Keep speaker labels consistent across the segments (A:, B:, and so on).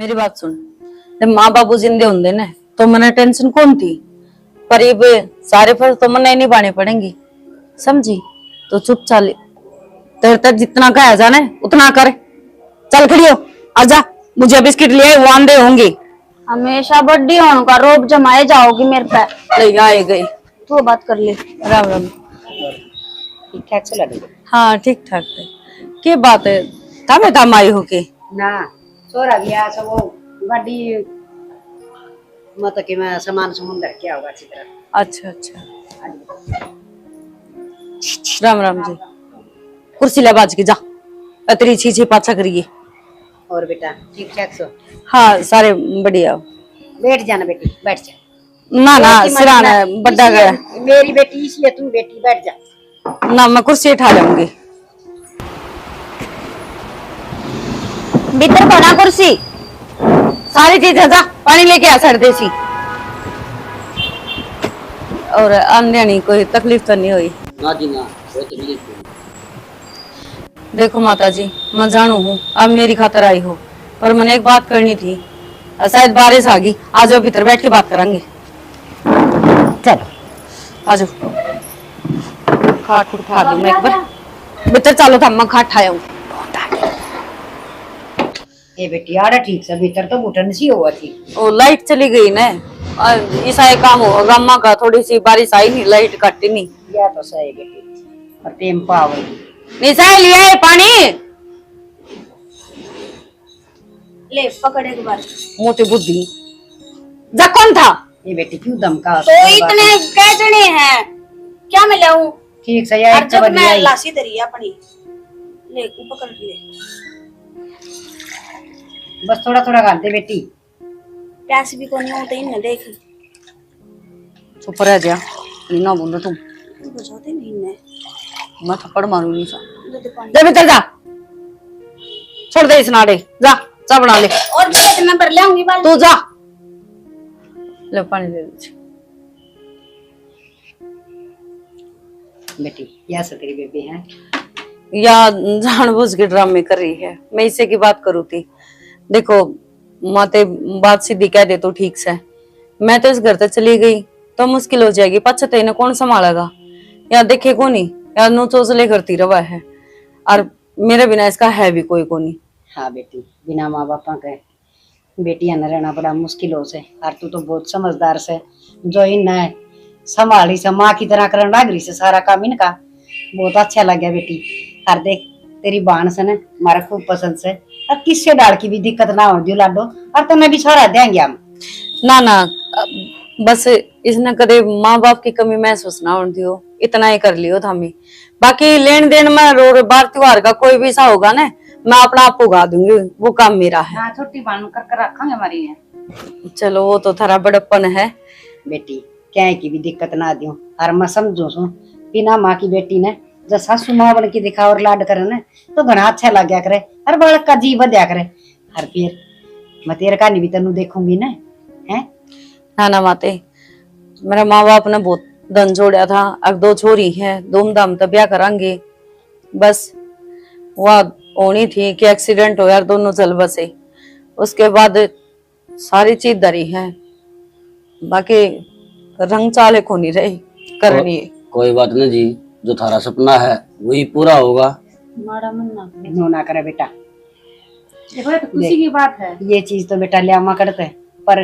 A: मेरी बात सुन। जब माँ बाबू जिंदे होंगे ना तो मने टेंशन कौन थी, पर ये सारे फर्ज तो मने नहीं पाने पड़ेंगी, समझी? तो चुप चाल, तेरे तक जितना कहा जाना है उतना कर। चल खड़ी हो, आजा, मुझे बिस्किट लिए वो आंधे होंगे।
B: हमेशा बड्डी होने का रोब जमाए जाओगी मेरे पे।
A: ले आए गई।
B: तू बात कर ले।
A: राम राम।
C: ठीक ठाक चला रही
A: हाँ ठीक ठाक है। क्या बात है, थामे थाम आई हो के?
C: ना छोरा गया सब वो गाड़ी मतलब कि मैं सामान समुंदर क्या होगा अच्छी तरह।
A: अच्छा अच्छा। राम राम जी। कुर्सी ले बाज के जा, अतरी छी पाछा करिए।
C: और बेटा ठीक ठाक सो?
A: हाँ सारे बढ़िया।
C: बैठ जाना बेटी, बैठ जा।
A: ना ना सिराना है बड़ा गया।
C: मेरी बेटी इसलिए तू बेटी बैठ जा।
A: ना मैं कुर्सी उठा लूंगी।
B: भीतर बना कुर्सी।
A: सारी चीजें जा, पानी लेके आ सर्दे सी। और अन्य नहीं कोई तकलीफ तो नहीं हुई?
C: ना जी ना, कोई तकलीफ नहीं।
A: देखो माता जी, मैं जानू हूँ अब मेरी खातर आई हो, पर मैंने एक बात करनी थी। शायद बारिश आ गई, आ जाओ भीतर बैठ के बात करेंगे।
C: चलो
A: आ जाओ। खाट उठा दूं मैं एक बार। भीतर चलो था, मैं खाट ठाया हूँ।
C: ये बेटी आड़ा ठीक से भीतर तो घुटन सी हुआ थी।
A: वो लाइट चली गई ना, ऐसा एक काम हो गम्मा का, थोड़ी सी बारिश आई नहीं, लाइट कटी नहीं।
C: या तो सही बेटी, और टेम पावे
A: निशा लिया है पानी,
B: ले पकड़ एक बार।
A: मोटी बुद्धि। जा कौन था?
C: ये बेटी क्यों धमका?
B: तो इतने कह जने हैं, क्या मैं लाऊं?
C: ठीक से यार,
B: जब मैं लासी दरी अपनी ले पकड़ ले।
C: बस थोड़ा थोड़ा खा दे बेटी।
B: प्यास भी कोनी होते ही न देख।
A: चुप रह जा, ना बोल तुम।
B: बुझाते नहीं ने।
A: मैं थप्पड़ मारूंगी निशा।
B: दे पानी।
A: जा भीतर जा, छोड़ दे इस नाड़े, जा चा बना ले।
B: और भी मैं भर ले आऊंगी बाल।
A: तू जा, ले पानी दे दे।
C: बेटी या से तेरी बेबी है
A: या जानबूझ के ड्रामे कर रही है? मैं इसे की बात करूँ थी। देखो माते बात सीधी कह दे तो ठीक से, मैं तो इस घर तक चली गई तो मुश्किल हो जाएगी, पछते इन्हें कौन संभालेगा? या देखे को नहीं, या नो चोचले करती रवा है, और मेरे बिना इसका है भी कोई को नहीं।
C: हाँ बेटी, बिना माँ बापा के बेटियां न रहना बड़ा मुश्किल हो से। और तू तो बहुत समझदार से, जो इन संभाली से माँ की तरह करने लग रही से सारा काम इनका। बहुत अच्छा लग गया बेटी। और देख तेरी बहन से ना हमारा खूब पसंद से, और किससे डाल की भी दिक्कत ना हो दियो लाडो, और तुम्हें भी छोड़ा देंगे हम।
A: ना ना, बस इसने कदे माँ बाप की कमी महसूस ना हो दियो, इतना ही कर लियो था। मैं बाकी लेन देन में रो बार त्योहार का कोई भी सा होगा ना, मैं अपना आप उगा दूंगी, वो काम मेरा है।
C: हाँ छोटी बहन कर रखेंगे हमारी है।
A: चलो वो तो थारा बड़प्पन है
C: बेटी, क्या की भी दिक्कत ना दियो। और मैं समझू सू बिना माँ की बेटी ने जब सासू माँ बन के दिखा और लाड करे ना तो घना अच्छा लग गया करे, हर बालक का जी बदया करे। हर फिर मैं तेरे का नहीं भी तेनू देखूंगी ना है।
A: ना ना माते, मेरा माँ बाप ने बहुत धन जोड़ा था, अब 2 छोरी है, धूमधाम तो ब्याह करांगे। बस वह होनी थी कि एक्सीडेंट हो यार, दोनों चल बसे, उसके बाद सारी चीज दरी है, बाकी रंग चाले को नहीं रही करनी।
D: कोई बात नहीं जी, जो थारा सपना है वही पूरा होगा।
B: माड़ा मन
C: ना करे बेटा,
B: देखो तो खुशी की बात है।
C: ये चीज तो बेटा लिया करते, पर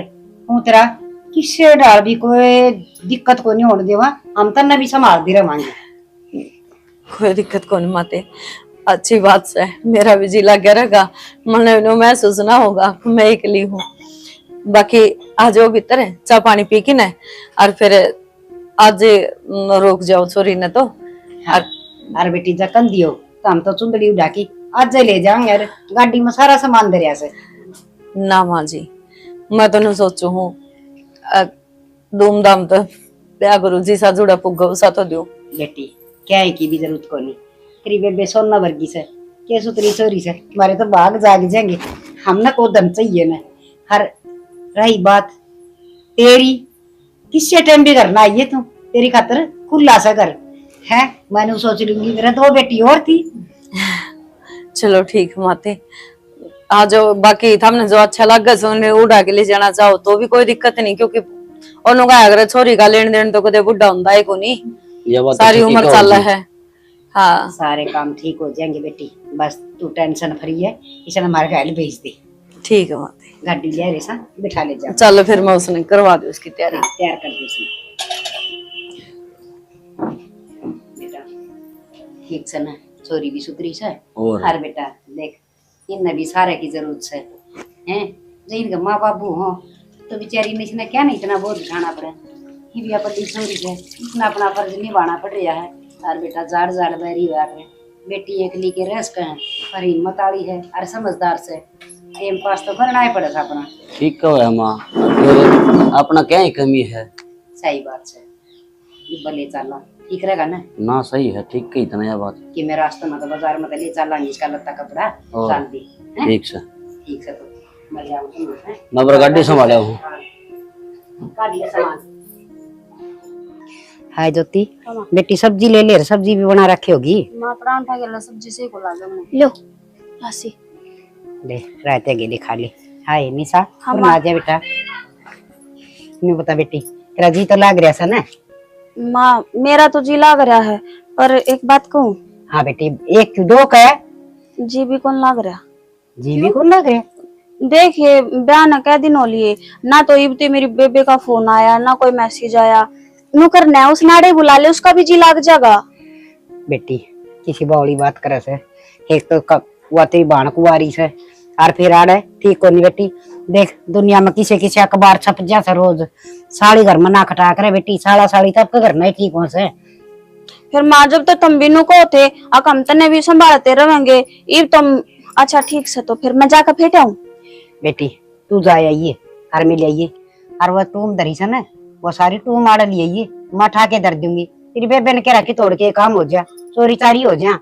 C: हूँ तेरा किससे डाल भी कोई दिक्कत को नहीं होने देवा, हम तन्ने भी संभाल दे रहे।
A: कोई दिक्कत को नहीं माते, अच्छी बात से मेरा भी जी लग गया रहेगा, मन महसूस ना होगा मैं अकेली हूँ। बाकी आज वो भीतर है, चाय पानी पी के ना, और फिर आज रोक जाओ छोरी ने तो।
C: अरे बेटी जकन दियो तो हम तो चुंदड़ी उड़ा की आज ले जाएंगे यार, गाड़ी में सारा सामान दरिया से।
A: ना माँ जी, मैं तो नहीं सोचू हूँ, धूमधाम तो ब्याह गुरु जी सा जुड़ा पुग्गा सा तो दो।
C: बेटी क्या है की भी जरूरत को नहीं, तेरी बेबे सोना वर्गी से के सुतरी चोरी से तुम्हारे तो भाग जाग जाएंगे। हमने को दम चाहिए ना। हर रही बात तेरी, किससे टाइम भी करना आइए तू, तेरी खातर खुला सा कर है। मैंने सोच लूंगी, मेरा 2 बेटी और थी।
A: चलो ठीक माते, हाँ जो बाकी हमने जो अच्छा लगे सो उन्हें उड़ा के ले जाना चाहो तो भी कोई दिक्कत नहीं, क्योंकि उन्होंने कहा अगर छोरी का लेन देन तो कदे बुढ़ा होता है को नहीं,
D: ये बात तो
A: सारी
D: ठीक
A: उम्र
D: है
A: चल
D: जी।
A: है। हाँ
C: सारे काम ठीक हो जाएंगे बेटी, बस तू टेंशन फ्री है। इसे हमारे घर भेज दे,
A: ठीक है माते,
C: गाड़ी ले रे सा बिठा ले जा।
A: चलो फिर मैं उसने करवा दी उसकी तैयारी।
C: हाँ, तैयार कर दे उसने बेटा। ठीक से ना, छोरी भी सुधरी से।
D: और
C: बेटा देख, इनने भी सारे की जरूरत से हैं। जो इनका माँ बाबू हो तो बेचारी ने इसने क्या नहीं इतना बोझ उठाना पड़े। ये भी अपनी छोरी है, इतना अपना फर्ज निभाना पड़ रहा है। और बेटा जाड़ जाड़ बैरी हुआ है, बेटी एक ली के रस का है पर हिम्मत आली है और समझदार से। एम पास तो करना ही पड़ेगा अपना।
D: ठीक है माँ, फिर अपना क्या ही कमी है।
C: सही बात है, ये भले चला ठीक रहेगा ना।
D: सही है, ठीक है, इतना यह बात
C: कि मैं रास्ते में तो बाजार में तो ले चला इसका लत्ता कपड़ा
D: और
C: डाल दी।
D: ठीक से।
C: ठीक है तो मैं जाऊँ,
D: मैं बड़ा गाड़ी संभाला हूँ।
C: हाय ज्योति, बेटी सब्जी ले ले, सब्जी भी बना रखी होगी।
B: मां परांठा के सब्जी से को लागे मैंने लो लासी
C: ले रायते गेली खा ले। हाय निशा,
B: हाँ,
C: आ जा बेटा। मैं बता बेटी, तेरा जी तो लाग रहा है ना।
B: माँ मेरा तो जी लाग रहा है, पर एक बात कहूँ।
C: हाँ बेटी, एक क्यों दो का है?
B: जी भी कौन लाग रहा?
C: जी भी कौन लाग रहा?
B: देखिए बयान कै दिन हो लिए ना, तो इबते मेरी बेबे का फोन आया ना कोई मैसेज आया। नुकर ने उस नाड़े बुला ले, उसका भी जी लाग जाएगा।
C: बेटी किसी बावली बात करे से, एक तो वो तेरी बाण कुआरी से और फिर आड़े ठीक होनी। बेटी देख, दुनिया में किसी किसी अखबार छप जा से रोज, साड़ी घर में ना खटा करे बेटी, साड़ा साड़ी तब के घर नहीं ठीक हो से।
B: फिर माँ जब तो तुम बिनु को थे अब हम तने भी संभालते रहेंगे। इब तुम अच्छा ठीक से, तो फिर मैं जाकर फेंटा हूँ।
C: बेटी तू जा आइए घर में ले आइए, और वह टूम धरी से ना, वो सारी टूम आड़ ले आइए, मैं उठा के धर दूंगी। तेरी बेबे ने कह रखी तोड़ के काम हो जा, चोरी चारी हो जा।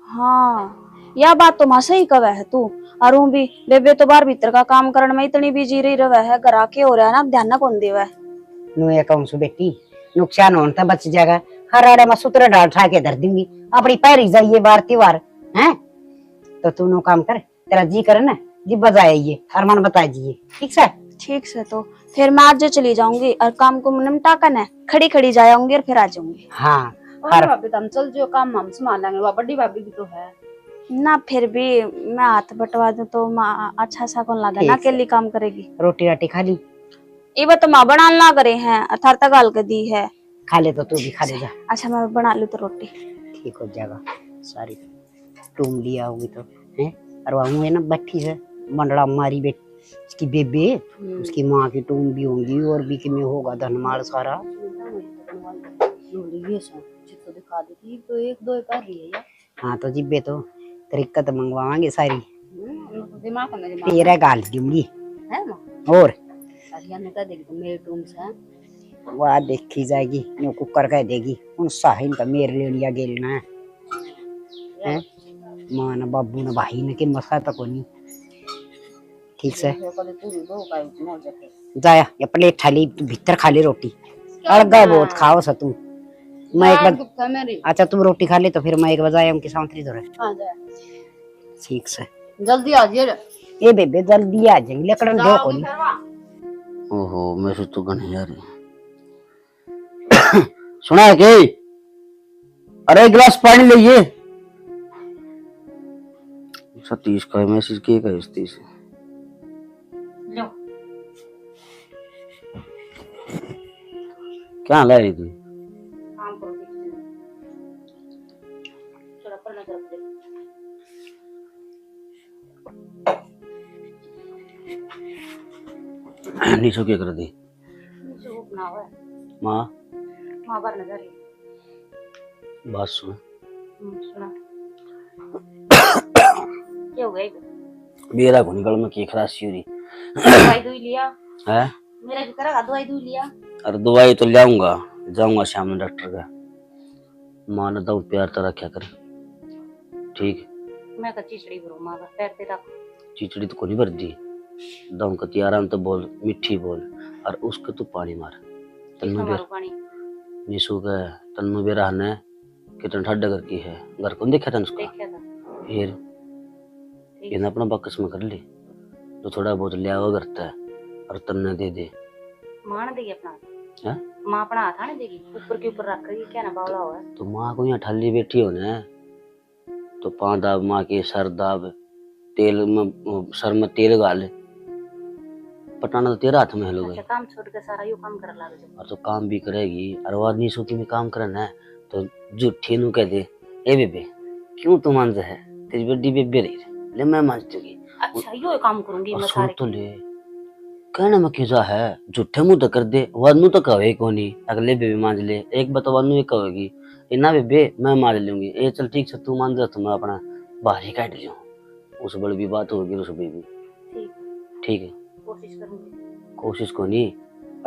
B: हाँ यह बात तो माँ सही कवे है तू। और ऊ भी बेबे तो बाहर भीतर का काम करने में इतनी बिजी रही रहे है, घर आके हो रहा है ना, ध्यान ना कौन देवे।
C: नु ये कहूँ सु बेटी, नुकसान होने तो बच जाएगा। हर आड़े में सूत्र डाल उठा के धर दूंगी, अपनी पैरी जाइए बार त्योहार है। तो तू नो काम कर, तेरा जी करे ना जी बजाइए और मन बता दीजिए। ठीक से?
B: ठीक से, तो फिर मैं आज चली जाऊंगी और काम को निपटा कर ना खड़ी खड़ी जाऊंगी और फिर आ जाऊंगी।
C: हाँ
B: और भाभी तुम चल जो काम हम संभाल लेंगे, वो बड़ी भाभी भी तो है ना। फिर भी मैं हाथ बटवा दूं तो माँ अच्छा सा कौन लगा ना, अकेली काम करेगी।
C: रोटी राटी खा ली?
B: ये बात तो माँ बना ना करे हैं, अथारता गाल के दी है।
C: खा ले तो तू भी खा ले जा।
B: अच्छा मैं बना लूं तो रोटी
C: ठीक हो जाएगा। सारी टूम लिया होगी तो है। और वह है ना बैठी है मंडला मारी बेटी, उसकी बेबे, उसकी माँ की टूम भी होंगी और भी किमें होगा धनमाल सारा।
B: तो एक दो कर रही है।
C: हाँ तो जिब्बे तो तरीका तो मंगवाएंगे सारी,
B: दिमाग
C: तेरा गाल दूंगी।
B: है
C: और
B: ने कह देगी तो मेरे टूम से
C: वह देखी जाएगी, नो कुकर कह देगी उन साहिन का मेरे ले लिया गेलना है। माँ न बाबू न भाई न के मसा तक नहीं। ठीक से जाया या प्लेट थाली भीतर खा ले रोटी, अड़गा बहुत खाओ सा तू। मैं एक बार, अच्छा तुम रोटी खा ले तो फिर मैं एक बजाय उनकी सांतरी धरे। ठीक से
B: जल्दी आ जाइए।
C: ए बेबे जल्दी आ जाएंगे, लकड़न दो कोनी।
D: ओहो मेरे तो गन यार सुना है के? अरे एक गिलास पानी लीजिए। सतीश का मैसेज किए का सतीश
C: लो
D: क्या ला रही थी?
C: काम करो चलो पर नजर दे।
D: नीचो क्या कर दी? माँ
C: माँ बार नजर
D: बात सुन।
C: सुना क्या हो गया?
D: मेरा को निकल में की खराशी हो रही
C: दवाई दूई लिया
D: है?
C: मेरा भी करा दवाई दूई लिया।
D: अरे दवाई तो लाऊंगा, जाऊंगा शाम में डॉक्टर का। माँ ने तो प्यार तो रखा कर, ठीक?
C: मैं का चिचड़ी भरो माँ का पैर पे रख।
D: चिचड़ी तो को नहीं भर दी, दम कती आराम तो बोल, मिठी बोल, और उसको तू पानी मार। तन्नू बेर
C: पानी
D: निशु का तन्नू बेर रहने कितना ठंडा कर की है, घर को देखा था उसका?
C: देखा था।
D: फिर इन्हें अपना बकस में कर ले, तो थोड़ा बहुत लिया हुआ करता है और तन्ने दे दे।
B: मां ने देगी अपना,
D: हैं?
B: मां अपना हाथ आने देगी, ऊपर के ऊपर रख कर क्या ना बावला हुआ है।
D: तो माँ को यहाँ ठाली बैठी हो ना, तो पाँव दाब माँ के, सर दाब, तेल में सर में तेल गाल, पटाना तो तेरा हाथ में हेलो
B: अच्छा, काम छोड़ के सारा यू काम कर लागे जो।
D: और तो काम भी करेगी और वो आदमी सूती में काम करना है तो झूठी नु कह दे, ए बेबे क्यों तू मांझ है, तेरी बड़ी बेबे रही ले मैं मांझ दूंगी।
B: अच्छा यो काम करूंगी
D: और
B: मैं
D: सुन
B: सारे।
D: तो ले, कहना में क्यों है, झूठे मुंह तो कर दे, वानू तो कहे कोनी अगले बेबे मांझ ले, एक बात वानू ये कहेगी इना बेबे मैं मांझ लूंगी, ए चल ठीक से तू मांझ जा, तो मैं अपना बाहर ही काट लियो, उस बड़ी भी बात होगी उस बेबी।
B: ठीक,
D: ठीक है,
B: कोशिश करूंगी।
D: कोशिश को नहीं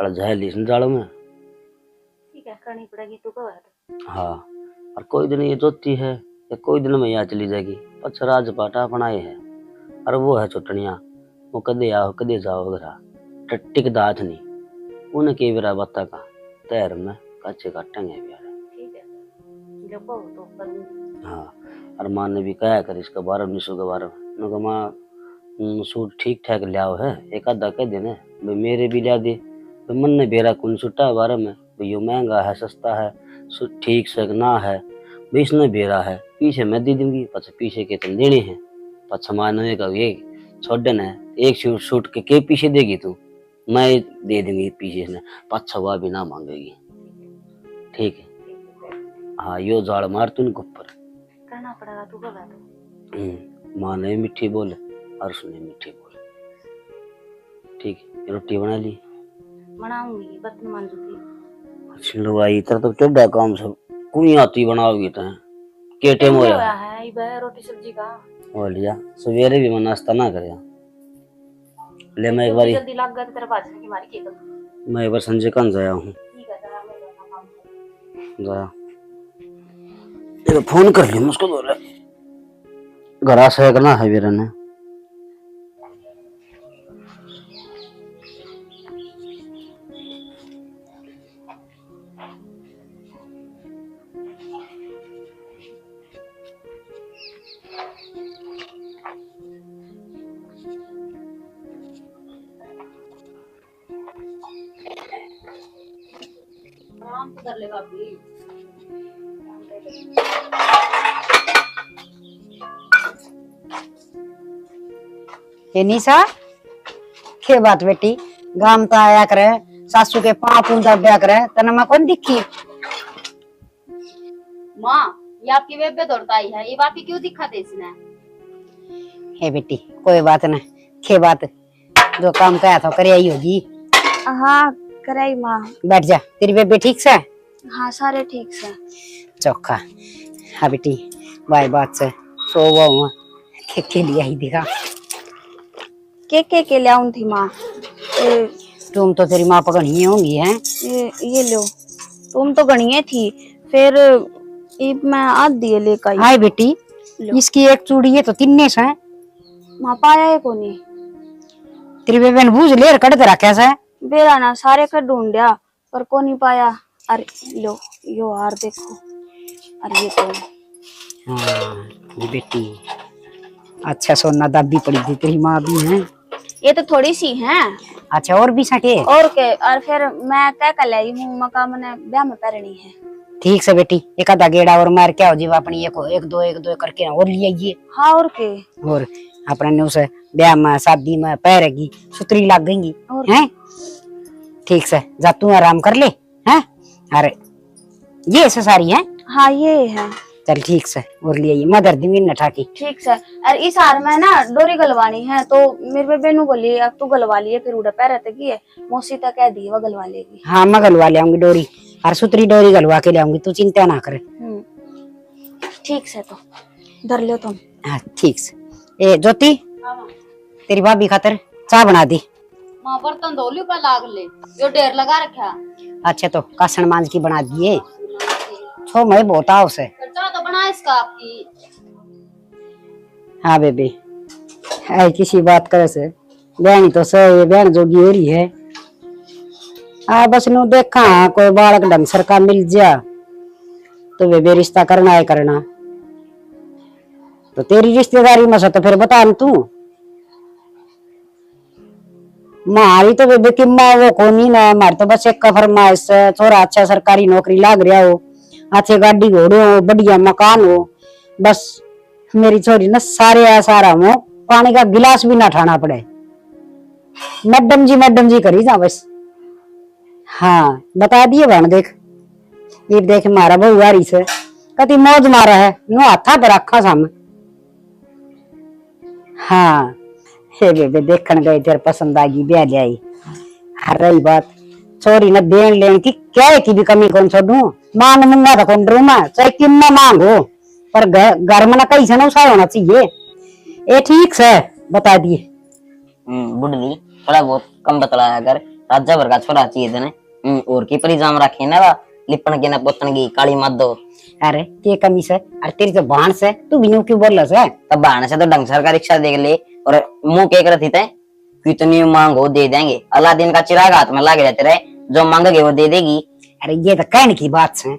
D: अड़ जाए लीसन जाड़ो में।
B: ठीक है, करनी पड़ेगी, तू कब है तो।
D: हाँ, और कोई दिन ये जोती है या कोई दिन में यहाँ चली जाएगी, पछ राजपाटा अपना ये है, और वो है चुटनिया, वो कदे आओ कदे जाओ घरा, टिक दाथ नहीं, उन्हें के बेरा बत्ता का तैर में कच्चे काटेंगे भी।
B: ठीक है, जब कहो तो करूंगी।
D: हाँ, और माँ ने भी कहा कर इसका 12 निशो के बारे में, उन्होंने कहा माँ सूट ठीक ठाक लियाओ है, एक आधा कह देने भाई मेरे भी लिया दे, भाई मन ने बेरा कौन सुटा बारे में, भाई यो महंगा है सस्ता है ठीक से ना है, भाई इसने बेरा है पीछे मैं दे दूंगी, पछ पीछे के तुम देने हैं, पछ मान का ये छोड़न है, एक सूट के पीछे देगी तू, मैं दे दूंगी पीछे से, पछ हुआ भी ना मांगेगी। ठीक है, हाँ यो जाड़ मार तू ऊपर
B: करना पड़ेगा, तू कब है तो।
D: माँ ने मीठी बोले और उसने मीठी बोले। ठीक है, रोटी बना ली,
B: बनाऊंगी, बर्तन मांजूंगी।
D: चलो भाई इतना तो चढ़ा काम सब कोई आती बनाओगी तो के टाइम हो
B: होया है ये रोटी सब्जी का
D: हो लिया, सवेरे भी मैं नाश्ता ना करया ले, मैं एक बार
B: जल्दी लग गया तो तेरे बाजरे की मारी के कर।
D: मैं एक बार संजय कान जाया हूँ,
B: ठीक है, जरा मैं अपना काम करूं।
D: जाया ये फोन कर लिया मुझको, बोले घरा से करना है वीर ने।
B: आराम से कर लेगा अभी।
C: निशा के बात बेटी, गाम तो आया करे, सासू के पाँव पूंजा ब्या करे, तना मैं कौन दिखी।
B: माँ ये आपकी बेबे दौड़ता आई है, ये बात क्यों दिखाते इसने।
C: हे बेटी कोई बात न, के बात जो काम कहा था करे आई होगी।
B: हाँ कराई माँ।
C: बैठ जा, तेरी बेबे ठीक से।
B: हाँ सारे ठीक से।
C: चौखा। हाँ बेटी बाई बात से सो हुआ के लिए ही दिखा
B: के ले आऊं थी माँ।
C: तुम तो तेरी माँ पकड़ी होंगी हैं।
B: ये लो, तुम तो गणिये थी, फिर मैं आध दिए लेकर आई।
C: हाय बेटी इसकी एक चूड़ी है तो तिन्ने से
B: माँ पाया है कोनी।
C: तेरी बेबे ने बूझ ले कट तेरा कैसा है।
B: बेरा ना सारे का ढूंढया पर को नहीं पाया। अरे लो यो हार देखो, अरे ये तो
C: हाँ ये बेटी अच्छा सोना दाबी पड़ी थी, तेरी माँ भी है।
B: ये तो थोड़ी सी है।
C: अच्छा और भी सके
B: और के, और फिर मैं क्या कर लाई हूँ, मका मैंने ब्याह में पहननी है।
C: ठीक से बेटी एक आधा गेड़ा और मार क्या हो जीवा अपनी एक दो करके और ले आइए।
B: हाँ और के,
C: और अपने ने उसे ब्याह में शादी में पैरेगी सुतरी लग गई हैं। ठीक से जा तू आराम कर ले हैं। अरे ये ऐसे सारी है।
B: हाँ ये है।
C: चल ठीक से और ले आइए मदर दी न ठाकी।
B: ठीक से। अरे इस हार में ना डोरी गलवानी है, तो मेरे बेबे नु बोली अब तू गलवा लिए, फिर उड़ा पैर रहते की है मौसी तक कह दी वो गलवा लेगी।
C: हाँ मैं गलवा ले आऊंगी डोरी, और सुतरी डोरी गलवा के ले आऊंगी, तू चिंता ना करे।
B: ठीक से, तो धर लो तुम।
C: हाँ ठीक से। ए ज्योति तेरी भाभी खातर चाय बना दी।
B: माँ बर्तन धो लियो पर लाग ले, जो ढेर लगा रखा।
C: अच्छा तो कासन मांझ की बना दिए, छो मैं बहुत आओ से।
B: चाय तो बना इसका आपकी।
C: हाँ बेबी है किसी बात करे से बहनी तो सही बहन जोगी हो रही है। हाँ बस नू देखा कोई बालक ढंग सर का मिल जा तो बेबी रिश्ता करना है करना। तो तेरी रिश्तेदारी में से तो फिर बता न तू। मारी तो बेबे की माँ वो कोनी ना, मारी तो बस एक का फरमाइश है, थोड़ा अच्छा सरकारी नौकरी लाग रहा हो, अच्छे गाड़ी घोड़े हो, बढ़िया मकान हो, बस मेरी छोरी ना सारे सारा हो, पानी का गिलास भी ना उठाना पड़े। मैडम जी करी जा बस। हाँ बता दिए बहन। देख ये देख मारा बहु आ रही से कति मौज मारा है, नो हाथा पर रखा सामने। हाँ हे बेबे देखन गए, तेरे पसंद आ गई, ब्याह ले आई। हर रही बात छोरी न देन लेन की क्या की भी कमी कौन छोड़ू, मान मुंगा तो कौन डरू मैं, चाहे कितना मांगो, पर घर में ना कहीं से ना उसा होना चाहिए। ए ठीक से बता दिए।
E: बुढ़ली थोड़ा बहुत कम बतलाया कर, राजा भर का छोरा चाहिए तेने। और की परिजाम रखे ना लिपन के ना पोतन की काली मत दो।
C: अरे ते कमी से, अरे तेरी तो बाण से, तू भी यूं क्यों बोल रहा है?
E: तब बहाने से तो ढंग सर का रिक्शा देख ले और मुंह के रही थे, कितनी मांगो दे देंगे। अलादीन का चिराग हाथ में लगे रहते रहे, जो मांगोगे वो दे देगी।
C: अरे ये तो कहने की बात है।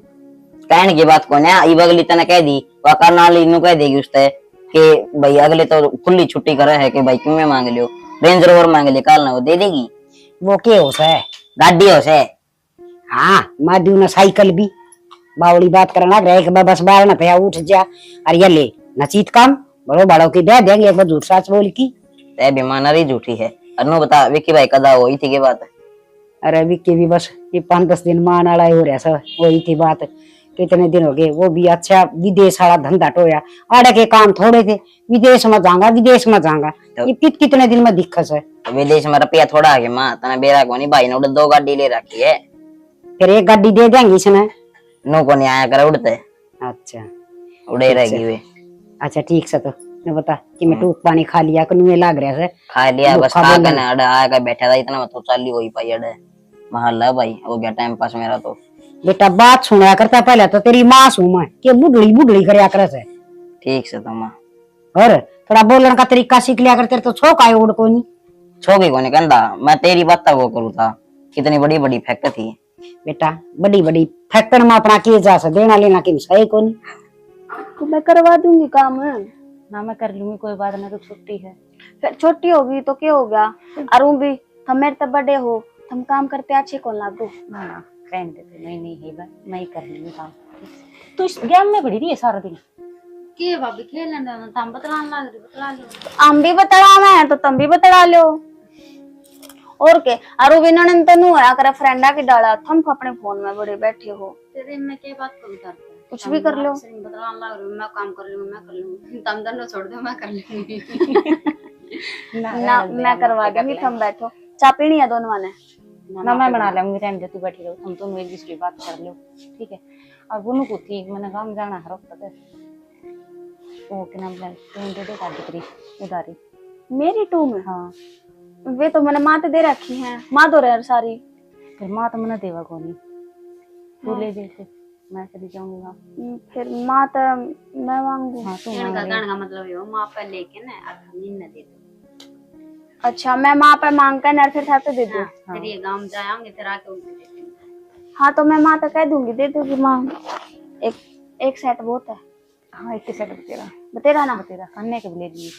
E: कहने की बात कौन है, ई अगली तना कह दी करनाली नु कह देगी उसते कि भाई अगले तो खुली छुट्टी करे है कि भाई क्यों में मांग लियो, रेंज रोवर मांग ले काल ना वो दे देगी।
C: वो के हो से
E: गाड़ी हो से।
C: हाँ मादू ना साइकिल भी बावड़ी बात करना रहे, बस बाहर ना पे उठ जा। अरे ये ले नचीत काम बड़ो बड़ों की दे देंगे, एक बार झूठ साच बोल की
E: ते बीमारी झूठी है। अनु बता विक्की भाई कदा हुई थी के बात?
C: अरे विक्की भी बस ये 5-10 दिन मान आड़ा हो रहा सब, वही थी बात। कितने दिन हो गए, वो भी अच्छा विदेश वाला धंधा टोया, आड़े के काम थोड़े थे, विदेश में जाऊंगा ये कितने दिन में दिक्कत है।
E: विदेश में रुपया थोड़ा है माँ तना बेरा को नहीं, भाई ने उड़े 2 गाड़ी ले रखी है।
C: फिर एक गाड़ी दे देंगे इसने।
E: नो को नहीं आया करे उड़ते।
C: अच्छा
E: उड़े रहेगी वे।
C: अच्छा ठीक से तो मैं बता कि मैं टूक पानी खा लिया कनुए लाग रहा है।
E: खा लिया बस, खा के ना अड़े आया बैठा था, इतना में तो चाली हुई पाई अड़े महल्ला भाई हो गया टाइम पास मेरा। तो
C: बेटा बात सुना करता पहले तो तेरी माँ सू मैं के बुढ़ड़ी करया करे से।
E: ठीक से तो माँ
C: और थोड़ा बोलने का तरीका सीख लिया कर, तेरे तो छोक आए उड़ को नहीं
E: छोकी को नहीं कहता, मैं तेरी बात वो करूँ था। कितनी बड़ी बड़ी फैक्ट थी
C: बेटा, बड़ी फैक्टर में अपना किए जा से देना लेना की सही को नहीं।
B: तो मैं करवा दूंगी काम है
A: ना, मैं कर लूंगी कोई बात नहीं, तो छुट्टी है।
B: फिर छोटी होगी तो क्या हो गया, अरु भी तुम मेरे तब बड़े हो, तुम काम करते अच्छे कौन लागो।
A: ना ना रहने देते, नहीं है बस मैं ही कर लूंगी काम। तू इस गेम में बड़ी रही है सारा दिन
B: के भाभी खेलने दे, तुम बतला लो, हम भी बतला मैं तो तुम भी बतला लो। और के अरु भी ननन तो नु है कर फ्रेंडा की डाला, तुम अपने फोन में बड़े बैठे हो। तेरे में के बात करूं करते कुछ भी कर लो, बतला ला मैं काम कर लूंगी, तुम दोनों छोड़ दो मैं कर लूंगी। ना मैं करवा दूंगी, तुम बैठो। चाय पीनी है दोनों ने?
A: ना मैं बना लूंगी, रहने दे, तू बैठी रहो, हम दोनों एक दूसरे बात कर लो ठीक है। और बुनु को थी मैंने काम जाना है रोक तक वो के नाम ले तू दे दे गाड़ी उधारी
B: मेरी टू में।
A: हाँ
B: वे तो मैंने माँ दे रखी हैं, माँ दो रहे सारी।
A: फिर माँ तो मैंने देवा को नहीं, तू ले दे फिर मैं चली जाऊंगी।
B: फिर माँ तो मैं मांगू।
A: हाँ तू
B: का मतलब ये माँ पे लेके ना और हम न दे दो। अच्छा मैं माँ पे मांग कर ना फिर थाते दे दूं। फिर ये गांव जाएंगे फिर आके उनको दे देंगे। हाँ तो मैं माँ तो कह दूंगी, दे दूंगी माँ। एक सेट बहुत है।
A: हाँ एक सेट
B: बतेरा ना
A: बतेरा करने के ले लिए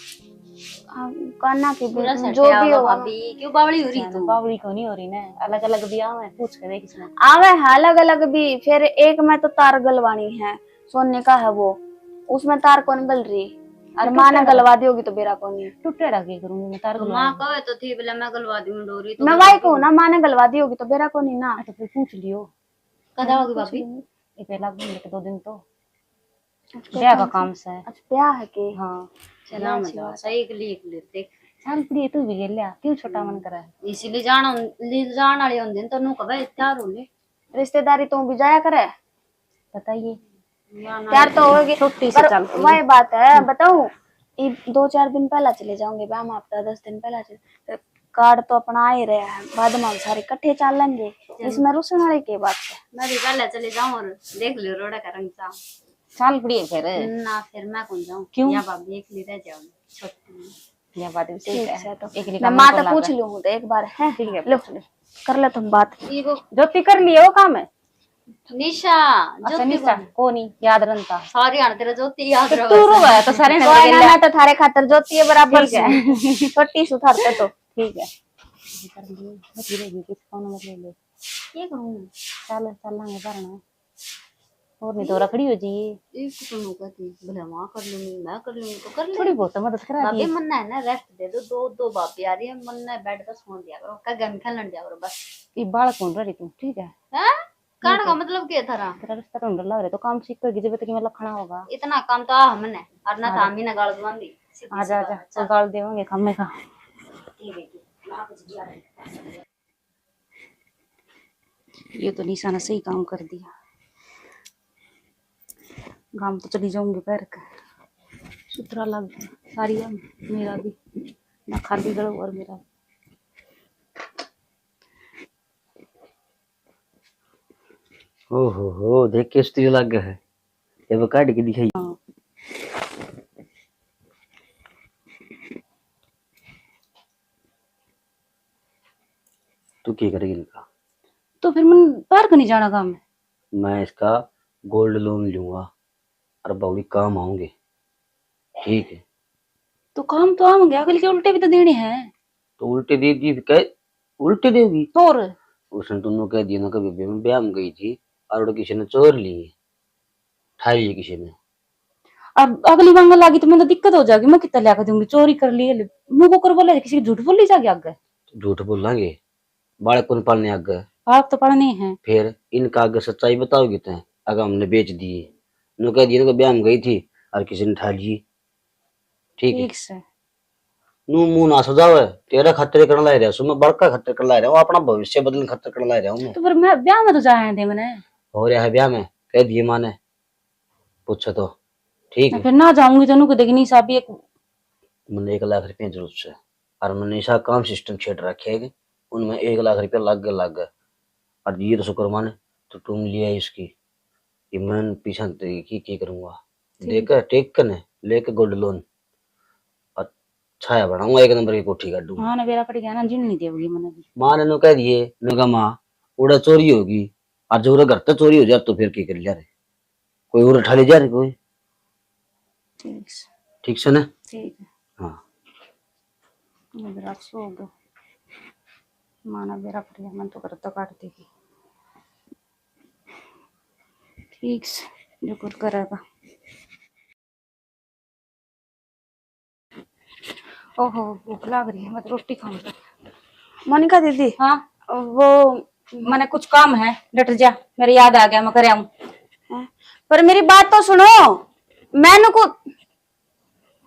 B: कान्ना की जो भी हो। क्यों बावली हो रही
A: तू? बावली क्यों नहीं हो रही ना, अलग अलग भी आवे, पूछ के देख इसमें
B: आवे है अलग अलग भी। फिर एक में तो तार गलवानी है, सोने का है वो, उसमें तार कौन गल रही और माँ ने गलवा दी होगी तो बेरा कौन नहीं
A: टूटे रखे करूंगी मैं तार।
B: माँ कहे तो थी बोले मैं गलवा दूं डोरी तो मैं वही कहूं ना, माँ ने गलवा दी होगी तो बेरा कौन नहीं ना।
A: तो फिर पूछ लियो
B: कदा होगी भाभी?
A: ये पहला घूमने के 2 दिन तो ब्याह का काम से।
B: अच्छा ब्याह है के?
A: हाँ
B: चला मतलब सही के लिए देख
A: चल प्रिय तू भी ले लिया, क्यों छोटा मन करा है?
B: इसीलिए जान वाले होंगे तो नु कबे तैयार हो ले, रिश्तेदारी तो भी जाया करे।
A: बताइए
B: तैयार तो होगी
A: छोटी से चल।
B: वही बात है बताऊं, 2-4 दिन पहला चले जाऊंगे ब्याह में, हफ्ता 10 दिन पहला चले। कार्ड तो अपना आ ही रहा है, बाद में हम सारे इकट्ठे चल लेंगे, इसमें रुसन वाले की बात है। मैं भी पहले चले जाऊं और देख लियो रोड़ा का रंग सा
A: चल प्रिय फिर
B: ना, फिर मैं कौन जाऊं?
A: क्यों?
B: या भाभी एक रह जाओ छोटी
A: ये बात ठीक है
B: तो
A: एक
B: मैं माँ तो पूछ लूं तो एक बार है।
A: ठीक है
B: लो कर ले तुम बात।
A: जो कर लियो काम है
B: निशा
F: अच्छा
B: ज्योति
F: निशा कोनी याद रंता
B: सॉरी आना तेरा ज्योति याद रहा
F: तू रो है तो सारे ने
B: कोई ना
F: बोले
B: मैं तो थारे खातर ज्योति है बराबर
F: ठीक
B: से छोटी सुथारते तो
F: ठीक है कौन मत ले ले
B: ये करूं
F: चल चलांगे करना और नहीं तो रखड़ी हो जी
B: एक तो नो कहती भले मां कर लूंगी मैं कर लूंगी तो कर ले
F: थोड़ी बहुत मदद करा
B: बाबे
F: दी
B: मन है ना रेस्ट दे दो दो दो बाप यार ये मन है बेड पे सो दिया करो का गेम खेलन दिया करो बस
F: ये बाल कौन रही तू ठीक है
B: हैं कान का मतलब क्या था
F: तेरा रिश्ता ढूंढ लग रहा तो काम सीख कर जब तक मैं लखना होगा
B: इतना काम तो आ हमने और ना था ना गाल दुआंदी
F: आजा आजा तो गाल देवांगे खम्मे का ये तो निशा ने सही काम कर दिया गांव तो चली जाऊंगी पैर का सुथरा लग गया सारी मेरा भी ना खाली गलो और मेरा
D: हो देख के स्त्री लग गया है ये वो काट के दिखाई। तू क्या करेगी इनका?
F: तो फिर मन पैर का नहीं जाना काम में
D: मैं इसका गोल्ड लोन लूंगा और बहुड़ी काम आऊंगे, ठीक है?
F: तो काम तो आम गया अगले के उल्टे भी तो देने हैं
D: तो उल्टे दे दी कह उल्टे देगी
F: और
D: उसने तुमने कह दिया ना कभी मैं ब्याह में गई थी और किसी ने चोर लिए ठाई लिए किसी ने।
F: अब अगली मांगने लगी तो मैं तो दिक्कत हो जाएगी मैं कितना लिया दूंगी चोरी कर लिए मुंह को बोला किसी की झूठ बोल ली जाएगी आगे
D: झूठ बोलेंगे बालक कौन पालने आगे
F: आप तो पढ़ने हैं
D: फिर इनका आगे सच्चाई बताओगी तो अगर हमने बेच दिए नो कह दिया ना ब्याह में गई थी और किसी ने ठा ली, ठीक है?
F: ठीक से
D: नू मुंह ना सजाओ तेरा खतरे करने ला रहा हूं मैं बड़का खतरे करने ला रहा हूं अपना भविष्य बदलने खतरे करने ला रहा हूं मैं।
F: तो फिर मैं ब्याह में तो जाए थे मैंने
D: हो रहा है ब्याह में कह दिए माँ ने पूछो तो ठीक है?
F: फिर ना जाऊंगी तो नुक देखनी साहब एक
D: मैंने 1 लाख रुपया जरूरत से और मैंने ऐसा काम सिस्टम छेड़ रखे है उनमें 1 लाख रुपया लग गए और ये तो शुक्र माने तो तुम लिया इसकी कि मैं पीछा की करूंगा देकर टेक कर लेके गोल्ड लोन और छाया बनाऊंगा 1 नंबर की कोठी काटूंगा।
F: हाँ ना बेरा पड़ गया ना जिन नहीं देगी मैंने भी
D: माँ ने नो कह दिए नुका माँ उड़ा चोरी होगी और जो घर तो चोरी हो जाए तो फिर क्या कर जा रहे कोई और उठा ले जा रहे कोई ठीक से ना
F: ठीक है
D: हाँ
F: मेरा सो गया माना बेरा पड़ गया मन तो करता काट देगी ठीक से जो कुछ करेगा। ओहो भूख लग रही है मैं तो रोटी खाऊंगा।
B: मोनिका दीदी
F: हाँ
B: वो
F: मैंने कुछ काम है डट जा मेरे याद आ गया मैं करे आऊं
B: पर मेरी बात तो सुनो मैंने को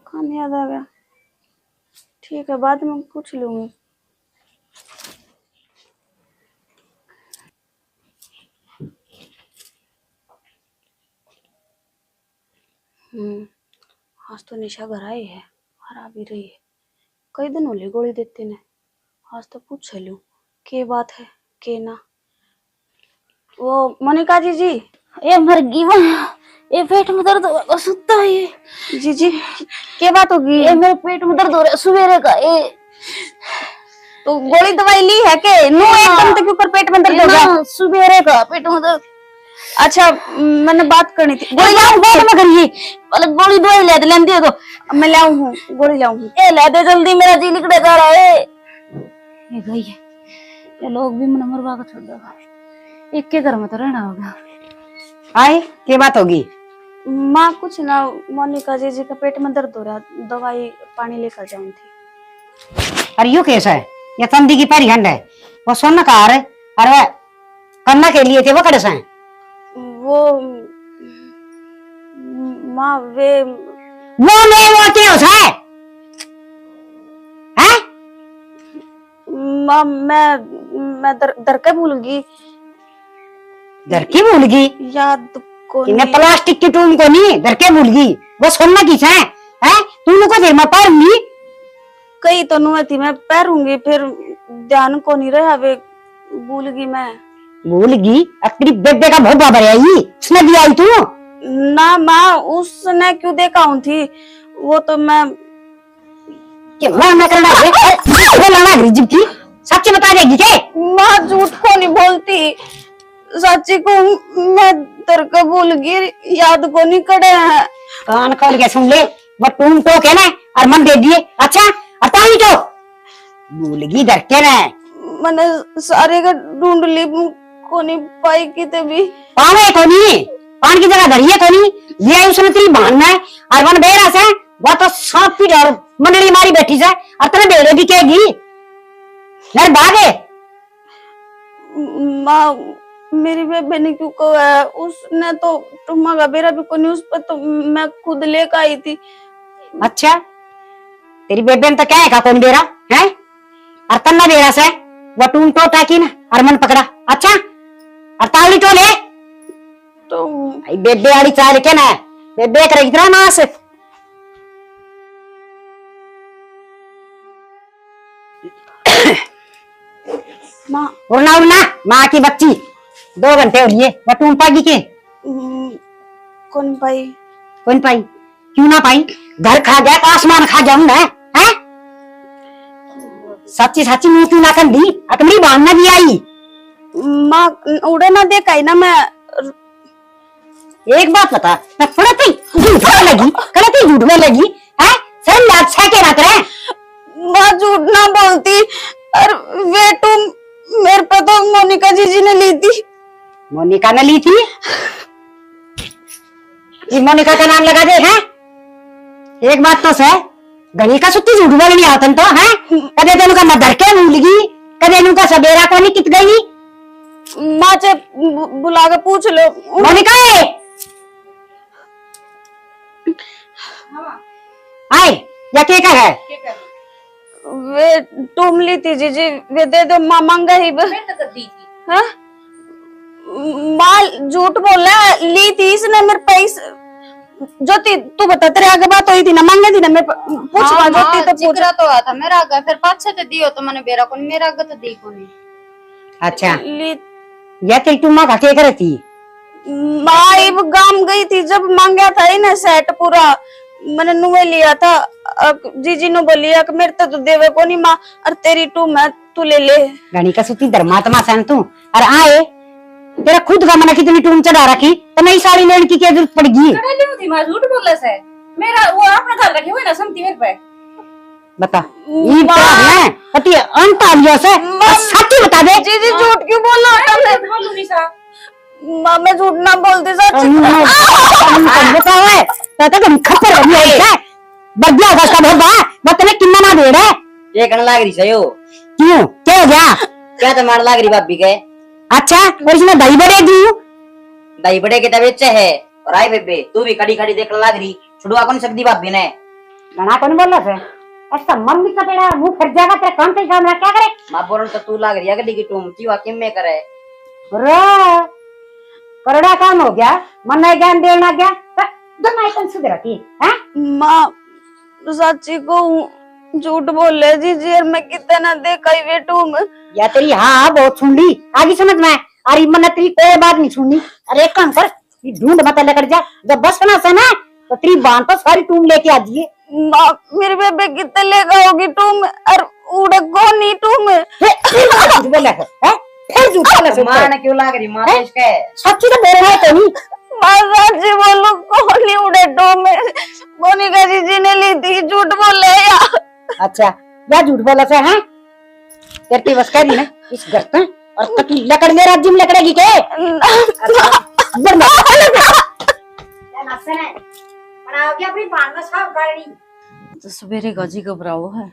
B: खाने याद आ गया ठीक है बाद में पूछ लूंगी। आज तो निशा घर आई है और आ भी रही है कई दिन होली गोली देते ने आज तो पूछ लूं के बात है के ना। वो मोनिका जी जी
F: ए मर गई वहाँ ए पेट में दर्द हो रहा सुत्ता है ये
B: जी जी के बात होगी
F: ए मेरे पेट में दर्द हो रहा है सवेरे का ए
B: तो गोली दवाई ली है के नो एकदम तक ऊपर पेट में दर्द हो गया
F: सवेरे का पेट में दर्द।
B: अच्छा मैंने बात करनी थी
F: गोली लाऊं बाद में करिए पहले गोली दवाई ले लेंदी है तो
B: मैं लाऊं हूँ गोली लाऊं हूँ
F: ए ले दे जल्दी मेरा जी निकले जा रहा है ये गई है ये लोग भी मन मरवा कर छोड़ देगा एक के घर में तो रहना होगा।
C: आए के बात होगी
B: माँ कुछ ना मोनिका जी का पेट में दर्द हो रहा दवाई पानी लेकर जाऊं थी।
C: अरे यू कैसा है ये तंदी की पैरी हंड है वो सोना का हार है अरे करना के लिए थे वो कड़े से
B: वो माँ वे
C: वो क्या है हैं
B: माँ मैं दर के भूल गई
C: दर की भूल गई
B: याद को
C: इन्हें प्लास्टिक की टूम को नहीं दर के भूल गई वो सोना की है तू को देर में पारूंगी
B: कई तो नुए थी मैं पैरूंगी फिर ध्यान को नहीं रहा वे भूल गई मैं
C: भूल गई अपनी बेबे का भोबा भरियाई उसने दिया आई तू
B: ना माँ उसने क्यों देखा हूँ थी वो तो मैं
C: लाना करना वो लाना गरीब की सच्ची बता देगी के
B: माँ झूठ को नहीं बोलती साची को मैं तेरे को भूल गई, याद को नहीं करे है।
C: कान खोल के सुन ले, वो तुम तो के ना और मन दे दिए। अच्छा और ताई तो भूल गई डर के ना।
B: मैंने सारे का ढूंढ ली, को नहीं पाई किते भी।
C: पावे तो नहीं, पान की जगह धरिए तो नहीं, ये उसने तेरी बहन है और मन बेरा से वो तो सांप की डर मंडली मारी बैठी से और तेरे बेड़े दिखेगी यार भागे।
B: माँ मेरी बेबे ने क्यों कहा है, उसने तो तुम्हारा बेरा भी को नहीं, उस पर तो मैं खुद लेकर आई थी।
C: अच्छा तेरी बेबे ने तो क्या है कौन बेरा है और तन्ना बेरा से वो टूम टोटा की ना और मन पकड़ा। अच्छा और ताली तो ले
B: तो
C: बेबे वाली चाल के ना बेबे कर इतना नास।
B: माँ
C: उड़ना उड़ना माँ की बच्ची 2 घंटे हो लिए वो टूम पागी के
B: कौन पाई?
C: कौन पाई क्यों ना पाई, घर खा गया तो आसमान खा गया हूं है। सच्ची सच्ची मुंह क्यों ना कर दी, अकमरी बहन ना भी आई।
B: माँ उड़े ना देखा ही ना मैं।
C: एक बात बता, मैं थोड़ा सी झूठ में लगी गलती झूठ में लगी है सर लाज छा के रख रहे।
B: माँ झूठ ना बोलती, और वे तुम मेरे पे तो मोनिका जीजी ने ली थी।
C: मोनिका ने ली थी, ये मोनिका का नाम लगा दे है। एक बात तो सह गली का सुत्ती झूठ बोलनी आवतन तो है, कदे तेन का मदर के भूलगी, कदे नु का सबेरा को नहीं कित गई।
B: माँ से बुला के पूछ लो।
C: मोनिका आए या के का है
B: वे तुम ली थी जीजी, वे दे दो माँ मांगा ही हाँ? माँ झूठ बोला, ली थी इसने मेरे पैसे। ज्योति तू बता, तेरे आगे बात हुई थी ना, मांगे थी ना मैं पूछ।
G: हाँ,
B: ज्योति तो पूछ।
G: जिक्र तो आता मेरा आगे, फिर पाछे तो दियो तो मैंने बेरा को मेरा आगे तो दी को नहीं।
C: अच्छा
B: ली
C: या तेरी टुम्मा का के करे थी
B: माँ इब गाम गई थी जब मांगा था ना सेट पूरा, मैंने नुए लिया था। जीजी ने बोलिया कि मेरे तो देवे को नहीं माँ, और तेरी टू मैं तू ले ले।
C: गणी का सुती धर्मात्मा सन तू और आए तेरा खुद का मन कितनी टूम चढ़ा रखी तो नई साड़ी लेने की क्या जरूरत पड़गी।
F: झूठ बोल से मेरा वो अपना घर रखे हुए ना समती मेरे पे
C: बता ये तो है पति अंत आ गया से सच्ची बता दे।
B: जीजी झूठ क्यों बोला?
F: बोलू निशा
B: माँ मैं झूठ ना बोलती सच।
C: बता है तो तुम खप्पर हो गई है बढ़िया होगा सब होगा मैं तुम्हें कितना ना दे रहा
E: ये करने लग रही सही हो
C: क्यों क्या हो गया
E: क्या तो मार लग रही भाभी के।
C: अच्छा और इसमें दही बड़े दी
E: दही बड़े के तबीयत है और आई बेबे तू भी खड़ी खड़ी देखने लग रही, छुड़वा कौन सकती भाभी ने।
C: गणा कौन बोल रहा है ऐसा मन भी कपेड़ा मुंह फिर जाएगा तेरे काम से काम क्या करे।
E: मां बोल तो तू लग रही है अगली की टूम तीवा किम में करे
C: रे करड़ा काम हो गया मन नहीं ज्ञान देना गया तो मैं कौन सुधरा की हैं।
B: माँ सच्ची को झूठ बोल रहे जीजी, और मैं कितना देखा ही बेटू में।
C: या तेरी हाँ बहुत सुन ली आगे समझ में अरे मन तेरी कोई बात नहीं सुननी। अरे एक काम कर ये ढूंढ मत लेकर जा जब बस बना से ना तो तेरी बांध तो सारी टूम लेके आ जाइए।
B: माँ मेरे बेबे कितने लेगा होगी टूम, और उड़े को नहीं टूम।
C: बोला है फिर झूठ बोला से
E: मां ने क्यों लग रही मां तो इसका है
C: सच्ची तो बोल रहा है तो नहीं।
B: माँ सच्ची बोलो कौन नहीं उड़े टूम, मोनिका जीजी ने ली थी। झूठ बोल रहे यार।
C: अच्छा या झूठ बोला से हैं तेरी बस कह दी ना इस घर पे और तक लकड़ मेरा राज्य में लकड़ेगी के अपनी बाण में साफ करनी
A: तो सवेरे गाजी घबराओ है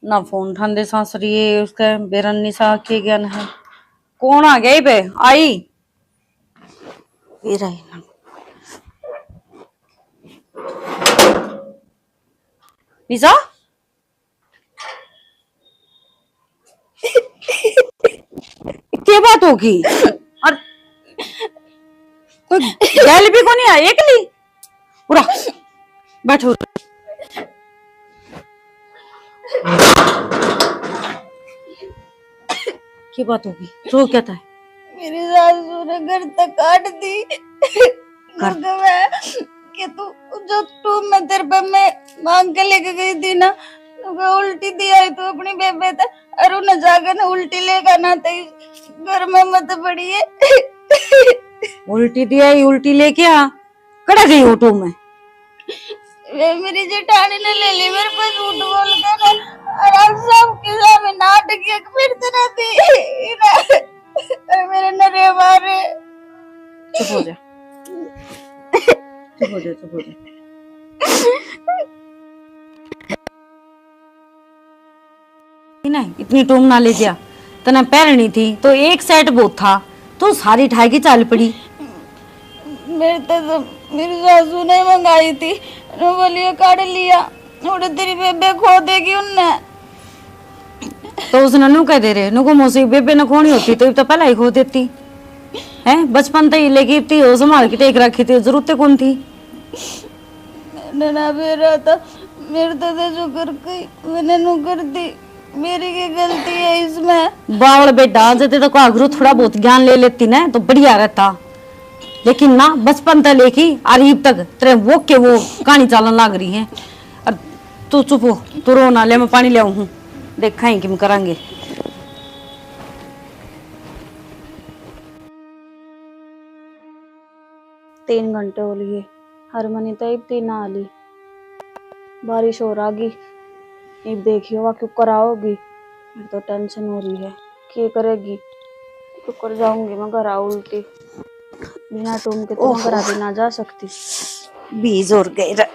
A: ना, फोन ठांदे सासरी उसका बेरन्नी सा के ज्ञान है। कौन आ गई पे आई ये रही ना निशा क्या बात होगी और कोई गैल भी को नहीं आई एक ली पूरा बैठो। क्या बात होगी रो क्या था?
B: मेरी सासू ने घर तक काट दी कि तू जो टूम में तेरे पे मैं मांग के लेके गई थी ना, उल्टी दी आई तो अपनी बेबे ते अरु न जाकर न उल्टी लेगा ना तो घर में मत पड़ी है।
A: उल्टी दिया ही उल्टी लेके आ, कड़ा गई ऑटो में।
B: वे मेरी जेठानी ने ले ली मेरे पे झूठ बोल कर और अब सबके सामने नाटक फिरते रहती और मेरे नरे मारे।
A: चुप हो जा, चुप हो जा, चुप हो जा। नहीं इतनी टूम ना ले जा, तना पैरनी थी तो एक सेट बहुत था तो सारी ठाई की चाल पड़ी।
B: मेरी सासू ने मंगाई थी, बोलिए काट लिया और तेरी बेबे खो देगी उनने।
A: तो उसने नु कह दे रहे नुको मोसी बेबे न खोनी होती तो पहले ही खो देती है। बचपन तक लेके इतनी हो संभाल के टेक रखी थी, जरूरत कौन थी।
B: ना मेरा था मेरे तो शुक्र की मैंने नु कर दी, मेरी की गलती है इसमें।
A: बावल बेटा जते तो आगरू थोड़ा बहुत ज्ञान ले लेती ना तो बढ़िया रहता, लेकिन ना बचपन तक लेके अरीब तक तेरे वो के वो कहानी चालन लाग रही है। और तू चुप हो, तू रो ना, ले मैं पानी ले आऊं हूं, देखा ही कि करांगे।
B: तीन घंटे हो लिए, हरमनी तो इतनी ना आली, बारिश हो रही। अब देखियो वह क्यों कराओगी, मेरे तो टेंशन हो रही है क्या करेगी। क्यों कर जाऊंगी मैं घर उल्टी, बिना टूम के तो घर भी ना जा सकती।
A: 20 और गए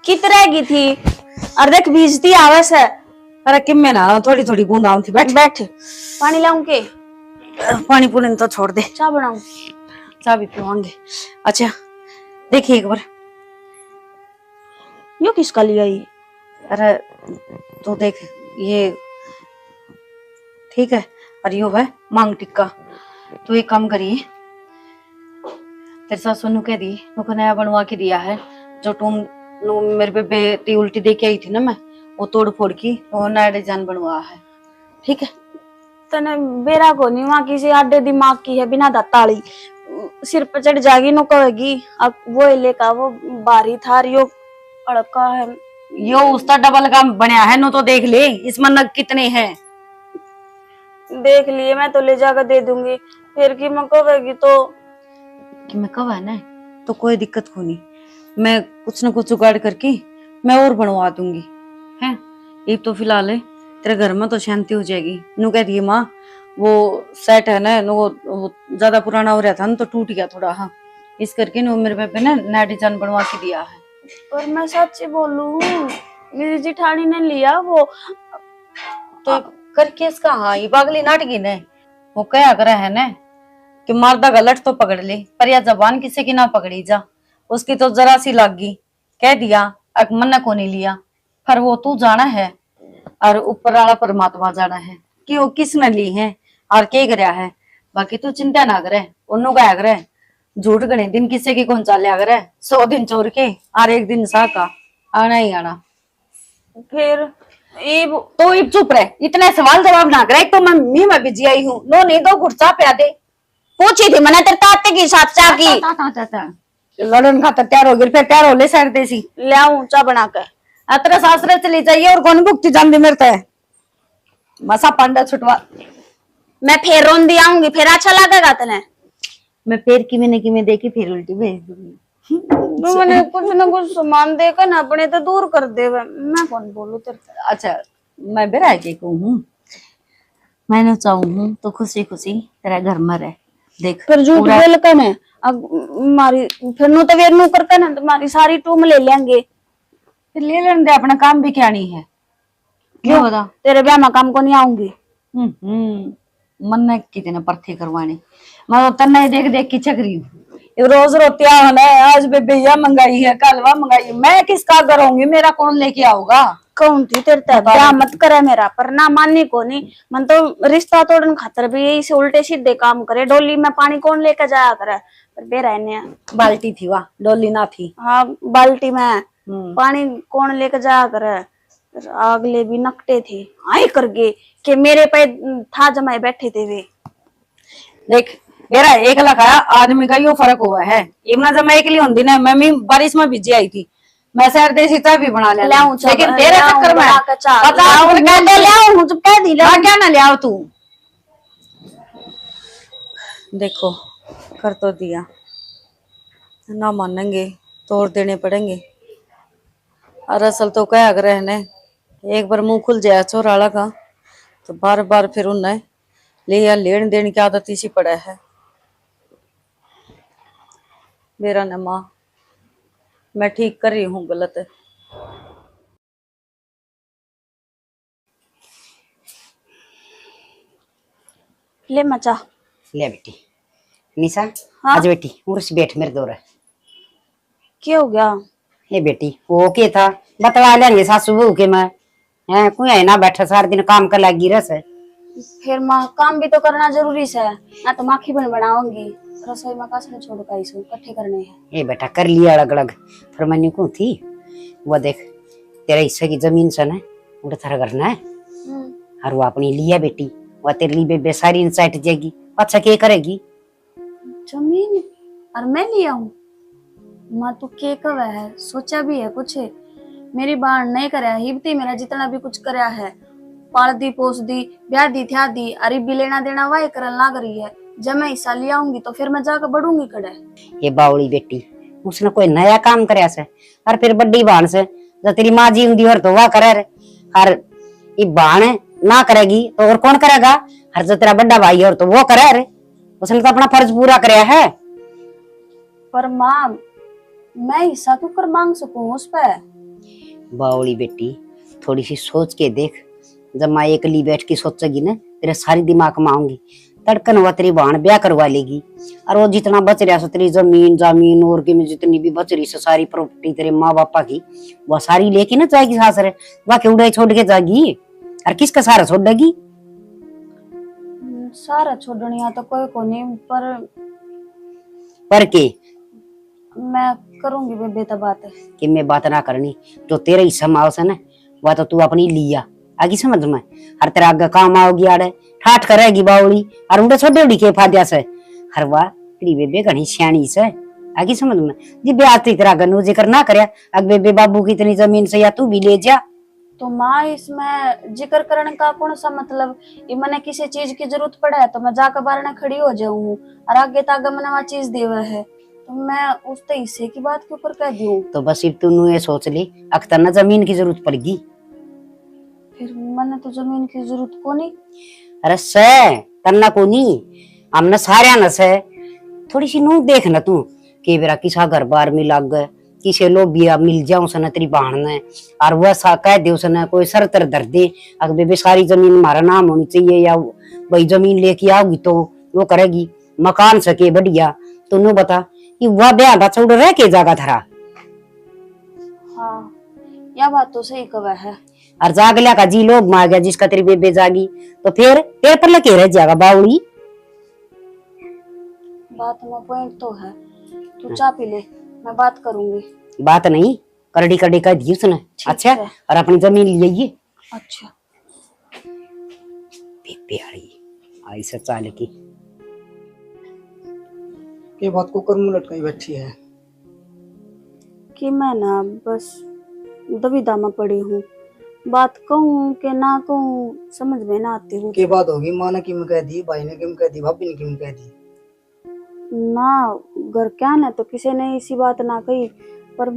B: कित रहेगी थी और देख भीजती आवे से।
A: अरे कि मैं ना थोड़ी थोड़ी बूंद आऊं थी। बैठ
B: बैठ, पानी लाऊं के?
A: पानी पुनी तो छोड़ दे,
B: चाय बनाऊं?
A: चाय भी पिवाएंगे। अच्छा देखिए एक बार,
B: यो किसका लिया ये?
A: अरे तो देख ये ठीक है, और यो है मांग टिक्का। तो एक काम करिए, तेरे साथ सोनू कह दी नुको नया बनवा के दिया है, जो तुम मेरे पे बेटी उल्टी दे के आई थी ना, मैं वो तोड़ फोड़ की वो नया डिजाइन बनवा है। ठीक है
B: तने बेरा को नहीं, वहां किसी आडे दिमाग की है, बिना दाताली सिर पर चढ़ जाएगी नो कहेगी अब वो लेका वो बारी था यो अड़का है।
A: यो उसका डबल का बनया है नो, तो देख ले इसमें नग कितने हैं।
B: देख लिए, मैं तो ले जाकर दे दूंगी, फिर की मैं कहेगी तो
A: कि मैं कब है ना तो कोई दिक्कत को नहीं, मैं कुछ न कुछ जुगाड़ करके मैं और बनवा दूंगी है। ये तो फिलहाल है तेरे घर में तो शांति हो जाएगी। नु कह रही माँ वो सेट है ना वो ज्यादा पुराना हो रहा था ना तो टूट गया थोड़ा, हाँ इस करके नो मेरे पे ना नया डिजाइन बनवा के दिया है।
B: पर मैं सच्ची बोलूं, मेरी जेठानी ने लिया वो
A: तो करके इसका हाँ ये पागली नाटकी ने वो क्या करे है ना कि मर्दा गलत तो पकड़ ले पर या जबान किसी की ना पकड़ी जा, उसकी तो जरा सी लग गई, कह दिया अब मन को नहीं लिया, पर वो तू जाना है और ऊपर वाला परमात्मा जाना है कि वो किसने ली है और क्या कराया है। बाकी तू चिंता ना करे, उन्हों का करे झूठ गणे दिन किसी की कौन चाल करे, 100 दिन चोर के और एक दिन सा का आना ही आना।
B: फिर
A: तो इब चुप रहे, इतने सवाल जवाब ना करे, तो मैं बिजी आई हूँ। नो नहीं दो गुड़चा प्या दे,
B: पूछी थी मैंने तेरे ताते की साथ चा की
A: लड़न खातर तैयार हो गई, फिर तैयार हो ले सर देसी
B: ले आऊं चा बना कर।
A: अतरे सासरे चली जाइए और कौन भुगती जानती मेरे है मसा पांडा छुटवा।
B: मैं फिर रोंदी आऊंगी, फिर अच्छा लगेगा तने।
A: मैं फिर कि मैं देखी फिर उल्टी भेज दूंगी।
B: तो मैंने कुछ ना कुछ सामान देकर ना अपने तो दूर कर दे, मैं कौन बोलूं तेरे से।
A: अच्छा मैं बेरा के कहूँ, मैंने चाहूँ तो खुशी खुशी तेरा घर में रह देख।
B: फिर झूठ बोल कर ने मारी फिर नु तो वेर नु करके ना तुम्हारी सारी टूम ले लेंगे।
A: फिर ले लेने दे, अपना काम भी क्या नहीं है। क्यों बता
B: तेरे ब्याह में काम को नहीं आऊंगी।
A: मन ने कितने परथे करवाने, मैं तो तन्ने देख देख के चकरी हूँ। रोज रोती है आज बेबैया मंगाई है कल वह मंगाई है, मैं किसका करूंगी, मेरा कौन लेके आओगा।
B: कौन थी तेरे तक ब्याह मत करे मेरा, पर ना मानने को नहीं, मन तो रिश्ता तोड़न खातर भी यही से उल्टे सीधे काम करे। डोली में पानी कौन लेकर जाया करे, पर बे रहने
A: बाल्टी थी वह डोली ना थी।
B: हाँ बाल्टी में पानी कौन लेकर जाया करे। अगले भी नकटे थे आई करके कि मेरे पे था जमाए बैठे थे वे।
A: देख मेरा एक लखा आदमी का यो फर्क हुआ है, इमना जब मैं एक लिए होती ना, मैं भी बारिश में भिजी आई थी
C: मैं शहर देसी चाय भी बना ले
B: लाऊं चाय,
C: लेकिन तेरे
B: लाऊं
C: चक्कर में
B: बना के चाय,
C: 50
B: लाऊं,
C: रुपए
B: मैं तो लाऊं हूं, जब कह दी लाऊं।
C: क्या ना ले आओ तू।
A: देखो कर तो दिया, ना मानेंगे तो और देने पड़ेंगे। और असल तो क्या अगर रहने एक बार मुंह खुल जाए चोराला का तो बार बार फिर उन्हें ले या लेन देन की आदत इसी पड़ा है। मेरा न माँ, मैं ठीक कर रही हूँ गलत है।
B: ले मचा।
C: ले बेटी निशा,
B: हाँ?
C: आज बेटी उर्स बैठ मेरे दौर।
B: क्या हो गया?
C: ये बेटी वो के था बतला लेंगे सासू बहू के मैं है कोई है ना बैठा सारा दिन काम कर लगी रस है।
B: फिर माँ काम भी तो करना जरूरी है ना, तो माखी बन बनाऊंगी रसोई में कासने छोड़ का इसको इकट्ठे करने हैं।
C: ये बेटा कर लिया अलग अलग फिर मैंने को थी वो देख तेरा हिस्से की जमीन से ना उड़ा थारा करना है और वो अपनी लिया बेटी वो तेरे लिए बेबे सारी इंसाइट जाएगी। अच्छा क्या करेगी?
B: जमीन और मैं लिया हूँ? माँ तू के कब है सोचा भी है कुछ? मेरी बाण नहीं करया हिबती मेरा जितना भी कुछ करया है, पाल दी पोस दी ब्याह दी थ्या दी, अरे भी लेना देना वाही करन लाग रही है। जब मैं हिस्सा लिया आऊंगी तो फिर मैं जाकर बढ़ूंगी कड़े।
C: ये बावड़ी बेटी उसने कोई नया काम करया से और फिर बड़ी बाण से जो तेरी माँ जी हुंदी और तो वह करे रे और ये बाण ना करेगी तो और कौन करेगा? हर जो तेरा बड़ा भाई और तो वो करे रे, उसने तो अपना फर्ज पूरा करया है।
B: पर माँ मैं हिस्सा क्यों कर मांग सकूं उस पे?
C: बावड़ी बेटी थोड़ी सी सोच के देख, जब माँ एकली बैठ के सोचेगी ना तेरे सारी दिमाग में आऊंगी तड़कन वो तेरी बहन ब्याह करवा लेगी और वो जितना बच रहा तेरी जमीन जमीन और की में जितनी भी बच रही सारी प्रॉपर्टी तेरे माँ बापा की वो सारी लेके ना जाएगी सासरे, बाकी उड़े छोड़ के जाएगी और किसका सारा छोड़ देगी?
B: सारा छोड़निया तो कोई को नहीं
C: पर के
B: मैं करूंगी बेबे तो बात है
C: कि मैं बात ना करनी जो तेरे हिस्सा में आवश्य ना वह तो तू अपनी लिया आगे समझ में हर तेरा आगे काम आओगी आड़े ठाठ करेगी बावड़ी और उड़े छोटे उड़ी के फाद्या से हर वाह तेरी बेबे घनी सियाणी से आगे समझ में जी ब्याह तेरा गनो जिक्र ना करया अग बेबे बाबू की इतनी जमीन से या तू भी ले जा।
B: तो माँ इसमें जिक्र करने का कौन सा मतलब? ये मैंने किसी चीज की जरूरत पड़ा है तो मैं जाकर बाहर में खड़ी हो जाऊं और आगे तागे मैंने वहाँ चीज देवा है तो मैं उस हिस्से की बात के ऊपर कह दूं।
C: तो बस इब तू ये सोच ली अख्तर ना जमीन की जरूरत पड़ेगी।
B: फिर मैंने तो जमीन की जरूरत को नहीं।
C: अरे से तन्ना को नहीं हमने सारे न से थोड़ी सी नू देख ना तू कि बेरा किसा घर बार में लग गए किसे लोग भी मिल जाऊं सना तेरी बहन ने और वह सा कह दे उसने कोई सरतर धर दे अगर बेबे सारी जमीन हमारा नाम होनी चाहिए या वही जमीन लेके आओगी तो वो करेगी मकान सके बढ़िया तो नू बता कि वह ब्याह चौड़ रह के जागा थरा।
B: हाँ यह बात तो सही कहा है।
C: और जागल्या का जी लोग मार गया जिसका तेरी बेबे जागी तो फिर तेरे पर लगे रह जाएगा बावड़ी।
B: बात में पॉइंट तो है, तू चाय पी ले मैं बात करूंगी।
C: बात नहीं करड़ी करड़ी कह दी उसने। अच्छा
B: है।
C: और अपनी जमीन लिए
B: अच्छा
C: बेबे आई से चाल की
H: ये बात को कर मुंह लटकाई बैठी है
B: कि मैं ना बस दुविधा में पड़ी हूँ, बात कहूँ कि ना कहूँ समझ में ना आती हूँ।
H: के बात होगी माँ ने किम कह दी, भाई ने किम कह दी, भाभी ने किम कह दी?
B: ना घर क्या ना तो किसी ने इसी बात ना कही पर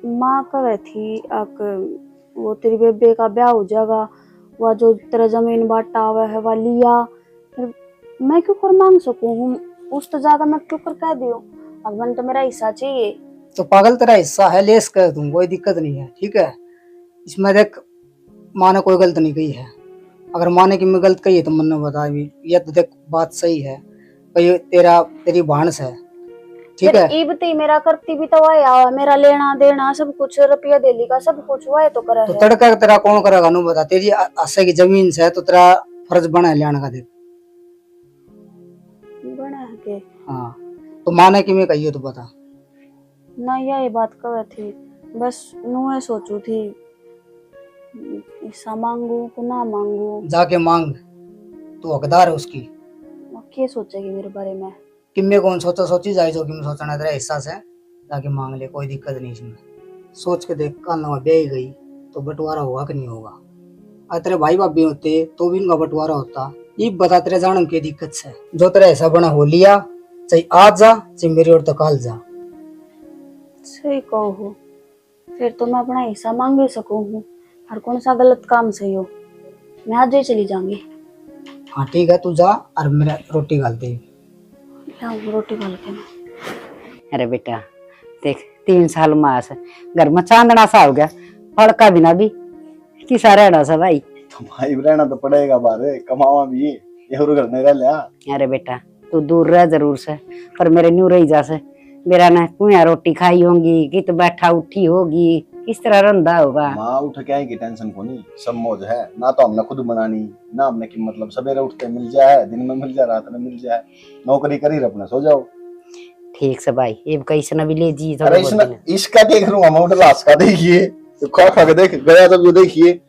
B: माँ कहे थी आक वो तेरी बेबे का ब्याह हो जाएगा वह जो तेरा जमीन बांटा हुआ है वह लिया। फिर मैं क्यों कर मांग सकूं हूँ उस तो जाकर मैं क्यों कर कह दियो अब मन तो मेरा हिस्सा चाहिए।
H: तो पागल तेरा हिस्सा है लेस कर दूं कोई दिक्कत नहीं है ठीक है। इसमें देख माँ ने कोई गलत नहीं कही है, अगर माँ ने कि मैं गलत कही है तो मन ने बता भी ये तो देख बात सही है भाई तेरी भानस है ठीक है।
B: इबती मेरा करती भी तो वह मेरा लेना देना सब कुछ रुपया देली का सब कुछ वह तो करे
H: तो
B: है।
H: तड़का तेरा कौन करेगा नु बता, तेरी आशा की जमीन से तो तेरा फर्ज बना है लेने का देख।
B: बना है के
H: हाँ तो माँ ने कि मैं कही तो बता
B: ना ये बात कहे थी बस नुए सोचू थी हिस्सा मांगू कि ना मांगू।
H: जाके मांग तू हकदार है उसकी।
B: क्या सोचेगी मेरे बारे में?
H: कि मैं कौन सोची जाए जो कि मैं सोचना तेरा हिस्सा से जाके मांग ले कोई दिक्कत नहीं इसमें सोच के देख, कल ना ब्याह गई तो बंटवारा होगा कि नहीं होगा। अगर तेरे भाई भाभी होते तो भी उनका बंटवारा होता। ये बता तेरे जाने की दिक्कत से, जो तेरा ऐसा बना हो लिया, चाहे आज जा चाहे मेरी ओर तो कल जा।
B: सही कहो हो, फिर तो मैं अपना हिस्सा मांग भी सकूं हूँ। हर कौन सा गलत काम सही हो, मैं आज ही चली जाऊंगी।
H: हाँ ठीक है, तू जा और मेरा रोटी गाल दे।
B: लाओ रोटी खा के।
C: अरे बेटा देख, 3 साल मास घर में चांदना सा हो गया, फड़का बिना भी किसा रहना सा भाई।
I: भाई रहना तो पड़ेगा बारे, कमावा भी ये घर नहीं रह लिया।
C: अरे बेटा तू दूर रह जरूर से, पर मेरे न्यू रही जा से। मेरा ना कुया रोटी खाई होगी कि तो बैठा उठी होगी, किस तरह रंधा होगा।
I: माँ उठ के आएगी, टेंशन को नहीं, सब मौज है ना। तो हमने खुद बनानी ना, हमने की मतलब सवेरे उठते मिल जाए, दिन में मिल जाए, रात में मिल जाए, नौकरी करी अपना सो जाओ।
C: ठीक से भाई, ये कैसे ना भी ले जी।
I: अरे इसका देख लूंगा मैं, लाश का देखिए तो खा खा के देख गया, तब जो देखिए